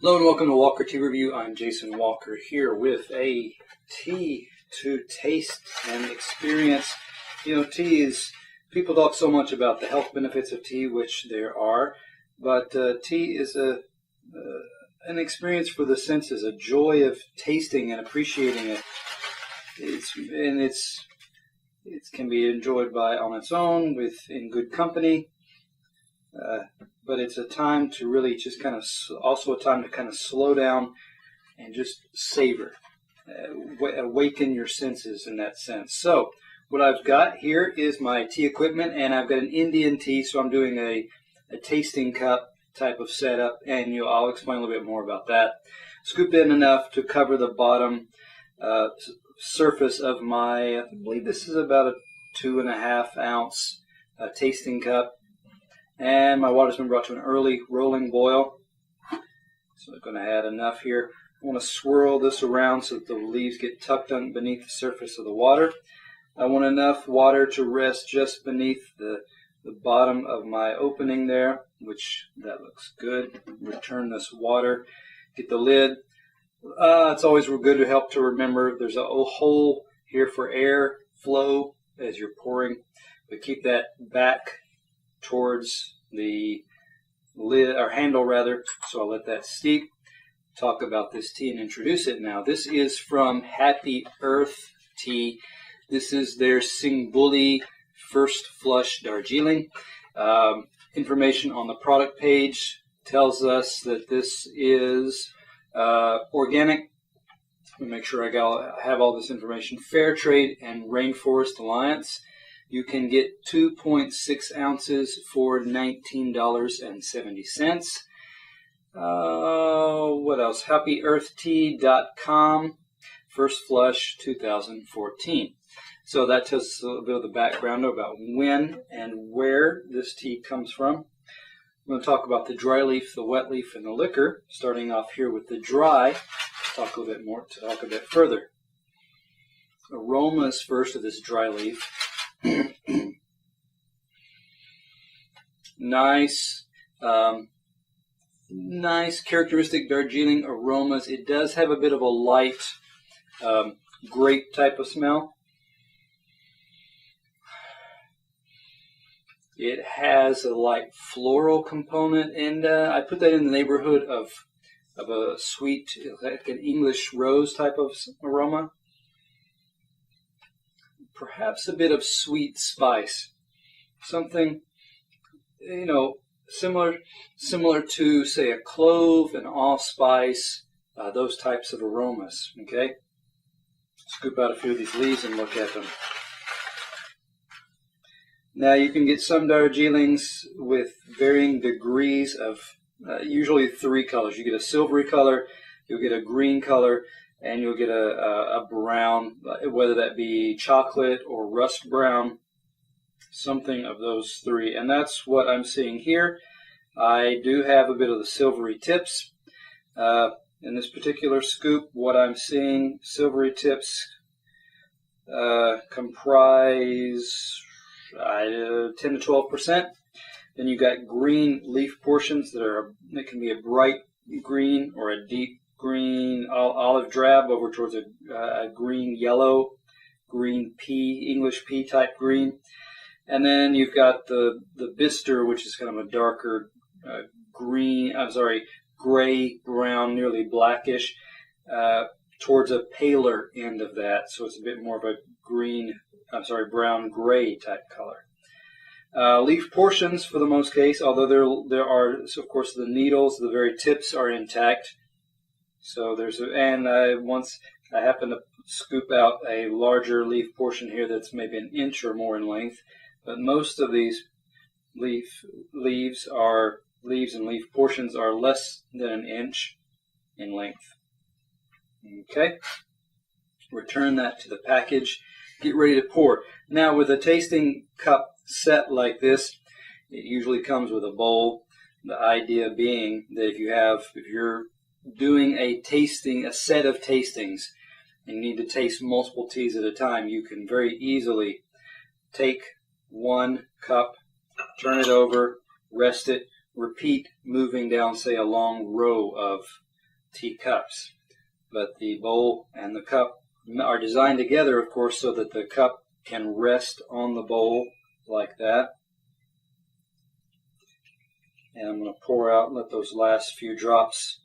Hello and welcome to Walker Tea Review. I'm Jason Walker here with a tea to taste and experience. You know, tea is, people talk so much about the health benefits of tea, which there are, but tea is an experience for the senses, a joy of tasting and appreciating it. It can be enjoyed on its own, in good company. But it's a time to really just also a time to kind of slow down and just savor, awaken your senses in that sense. So what I've got here is my tea equipment, and I've got an Indian tea, so I'm doing a tasting cup type of setup, and I'll explain a little bit more about that. Scooped in enough to cover the bottom surface of my, I believe this is about a 2.5 ounce tasting cup. And my water's been brought to an early rolling boil. So I'm going to add enough here. I want to swirl this around so that the leaves get tucked beneath the surface of the water. I want enough water to rest just beneath the bottom of my opening there, that looks good. Return this water. Get the lid. It's always good to help to remember there's a hole here for air flow as you're pouring, but keep that back towards the lid, or handle rather, so I'll let that steep. Talk about this tea and introduce it now. This is from Happy Earth Tea. This is their Singbulli First Flush Darjeeling. Information on the product page tells us that this is organic. Let me make sure I have all this information. Fair Trade and Rainforest Alliance. You can get 2.6 ounces for $19.70. What else? HappyEarthTea.com. First Flush 2014. So that tells us a little bit of the background about when and where this tea comes from. I'm going to talk about the dry leaf, the wet leaf, and the liquor. Starting off here with the dry. Talk a bit further. Aromas first of this dry leaf. Nice characteristic Darjeeling aromas. It does have a bit of a light grape type of smell. It has a light floral component, and I put that in the neighborhood of a sweet, like an English rose type of aroma. Perhaps a bit of sweet spice, something, similar to, say, a clove, an allspice, those types of aromas. Okay, scoop out a few of these leaves and look at them. Now you can get some Darjeelings with varying degrees of usually 3 colors. You get a silvery color, you'll get a green color, and you'll get a brown, whether that be chocolate or rust brown, something of those 3. And that's what I'm seeing here. I do have a bit of the silvery tips. In this particular scoop, what I'm seeing, silvery tips comprise 10 to 12%. Then you got green leaf portions that can be a bright green or a deep green, olive drab over towards a green yellow, green pea, English pea type green. And then you've got the bister, which is kind of a darker gray brown, nearly blackish, towards a paler end of that. So it's a bit more of a brown gray type color. Leaf portions for the most case, although there are, of course, the needles, the very tips are intact. So once I happen to scoop out a larger leaf portion here that's maybe an inch or more in length, but most of these leaves and leaf portions are less than an inch in length. Okay, return that to the package. Get ready to pour. Now with a tasting cup set like this, it usually comes with a bowl. The idea being that if you're doing a set of tastings, and you need to taste multiple teas at a time, you can very easily take 1 cup, turn it over, rest it, repeat moving down, say, a long row of teacups. But the bowl and the cup are designed together, of course, so that the cup can rest on the bowl like that. And I'm going to pour out and let those last few drops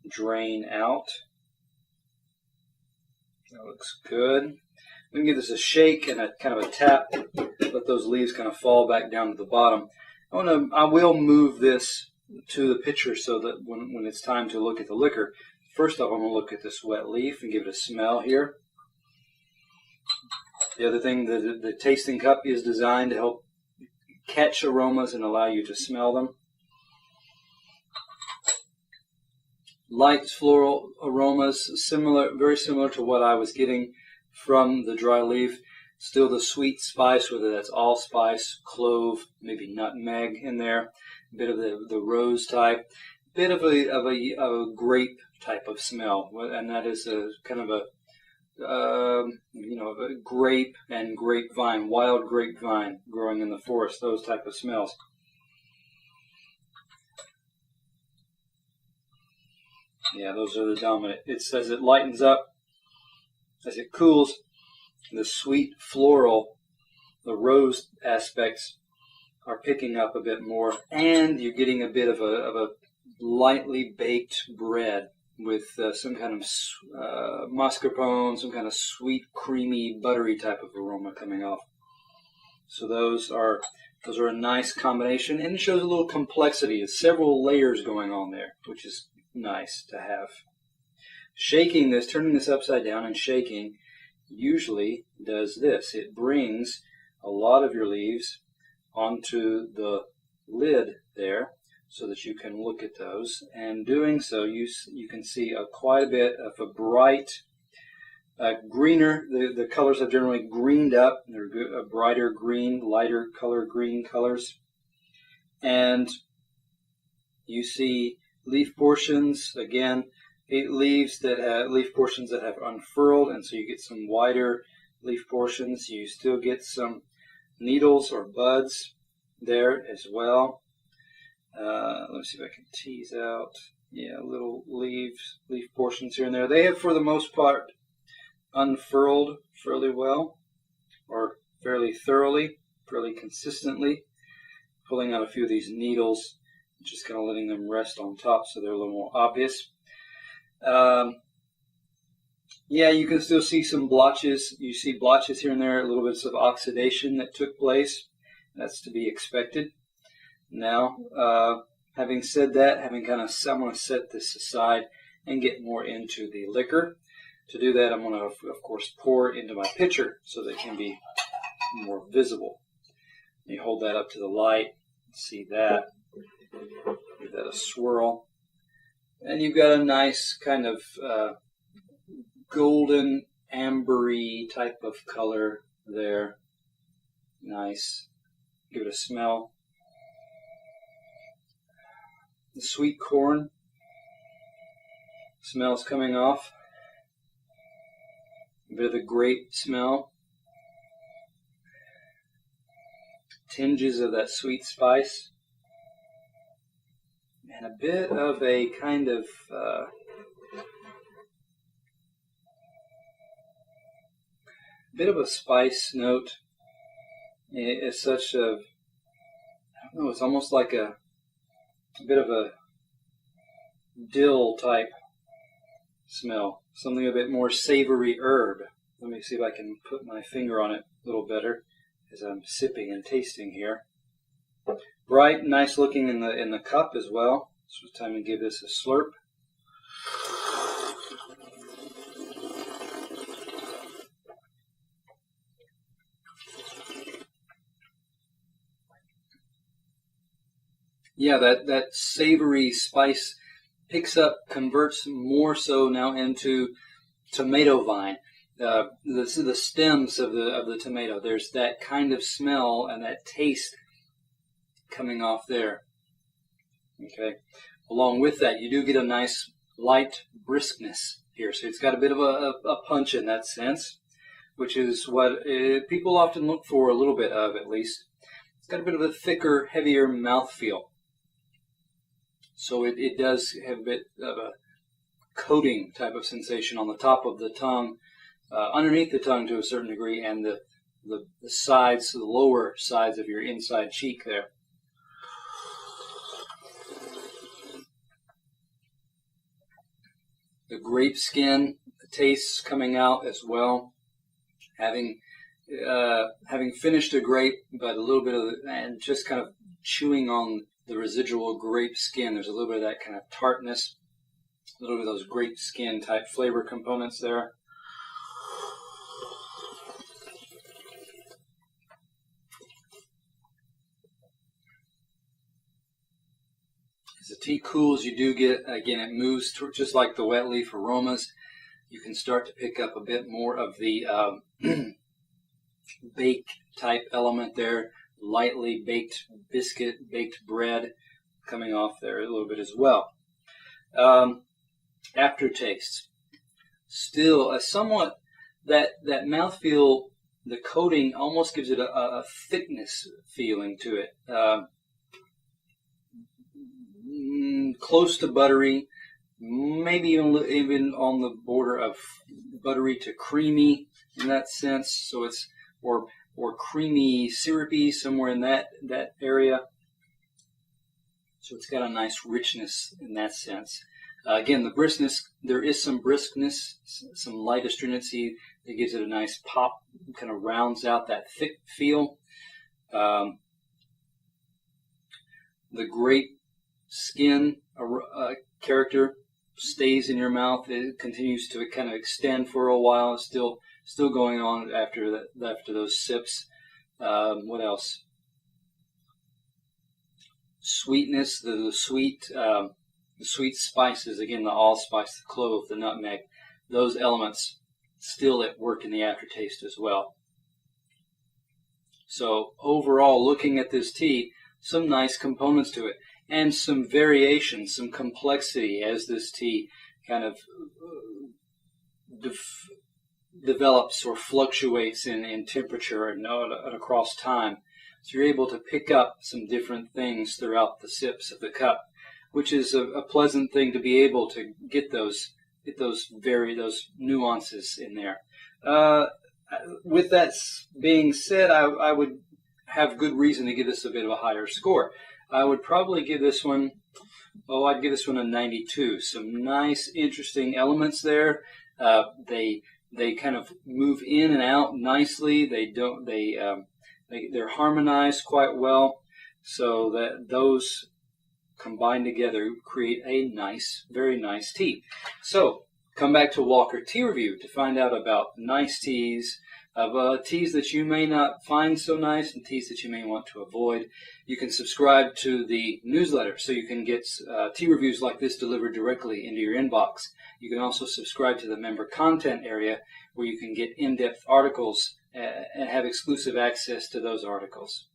drain out. That looks good. We can give this a shake and a kind of a tap. Let those leaves kind of fall back down to the bottom. I will move this to the pitcher so that when it's time to look at the liquor, first off I'm going to look at this wet leaf and give it a smell here. The other thing, the tasting cup is designed to help catch aromas and allow you to smell them. Light floral aromas, very similar to what I was getting from the dry leaf. Still the sweet spice, whether that's allspice, clove, maybe nutmeg in there, a bit of the rose type, bit of a grape type of smell, and that is a kind of a a grape and grapevine, wild grapevine growing in the forest, those type of smells. Yeah, those are the dominant. It says it lightens up as it cools. The sweet floral, the rose aspects are picking up a bit more, and you're getting a bit of a lightly baked bread with some kind of mascarpone, some kind of sweet, creamy, buttery type of aroma coming off. So those are a nice combination, and it shows a little complexity. It's several layers going on there, which is nice to have. Shaking this, turning this upside down and shaking, usually does this. It brings a lot of your leaves onto the lid there so that you can look at those, and doing so you can see quite a bit of a bright greener. The colors have generally greened up. They're a brighter green, lighter color green colors, and you see leaf portions again. Leaf portions that have unfurled, and so you get some wider leaf portions. You still get some needles or buds there as well. Let me see if I can tease out. Yeah, little leaf portions here and there. They have, for the most part, unfurled fairly well, or fairly thoroughly, fairly consistently. Pulling out a few of these needles, just kind of letting them rest on top so they're a little more obvious. Yeah, you can still see some blotches. You see blotches here and there, a little bit of oxidation that took place. That's to be expected. Now, having said that, I'm going to set this aside and get more into the liquor. To do that, I'm going to, of course, pour it into my pitcher so that it can be more visible. You hold that up to the light, see that, give that a swirl. And you've got a nice kind of golden ambery type of color there. Nice. Give it a smell. The sweet corn smells coming off. A bit of the grape smell. Tinges of that sweet spice. And a bit of a kind of spice note. It's such a, I don't know, it's almost like a bit of a dill type smell. Something a bit more savory herb. Let me see if I can put my finger on it a little better as I'm sipping and tasting here. Bright, nice looking in the cup as well. So it's time to give this a slurp. Yeah, that savory spice picks up, converts more so now into tomato vine. The stems of the tomato. There's that kind of smell and that taste coming off there. Okay. Along with that, you do get a nice light briskness here. So it's got a bit of a punch in that sense, which is what people often look for a little bit of, at least. It's got a bit of a thicker, heavier mouthfeel. So it does have a bit of coating type of sensation on the top of the tongue, underneath the tongue to a certain degree, and the sides, the lower sides of your inside cheek there. The grape skin, the tastes coming out as well. Having finished a grape, but a little bit of and just kind of chewing on the residual grape skin. There's a little bit of that kind of tartness, a little bit of those grape skin type flavor components there. As the tea cools, you do get, again, it moves just like the wet leaf aromas. You can start to pick up a bit more of the bake type element there, lightly baked biscuit, baked bread coming off there a little bit as well. Aftertaste, still a somewhat, that mouthfeel, the coating almost gives it a thickness feeling to it. Close to buttery, maybe even on the border of buttery to creamy in that sense. So it's or creamy syrupy, somewhere in that area. So it's got a nice richness in that sense. Again, the briskness, there is some briskness, some light astringency that gives it a nice pop, kind of rounds out that thick feel. The grape skin character stays in your mouth. It continues to kind of extend for a while. It's still going on after those sips. What else? Sweetness, the sweet spices, again, the allspice, the clove, the nutmeg, those elements still at work in the aftertaste as well. So overall, looking at this tea, some nice components to it, and some variation, some complexity as this tea kind of develops or fluctuates in temperature and across time. So you're able to pick up some different things throughout the sips of the cup, which is a pleasant thing to be able to get those nuances in there. With that being said, I would have good reason to give this a bit of a higher score. I would probably give this one, I'd give this one a 92. Some nice, interesting elements there. They kind of move in and out nicely. They're harmonized quite well, so that those combined together create a nice, very nice tea. So come back to Walker Tea Review to find out about nice teas, of teas that you may not find so nice and teas that you may want to avoid. You can subscribe to the newsletter so you can get tea reviews like this delivered directly into your inbox. You can also subscribe to the member content area where you can get in-depth articles and have exclusive access to those articles.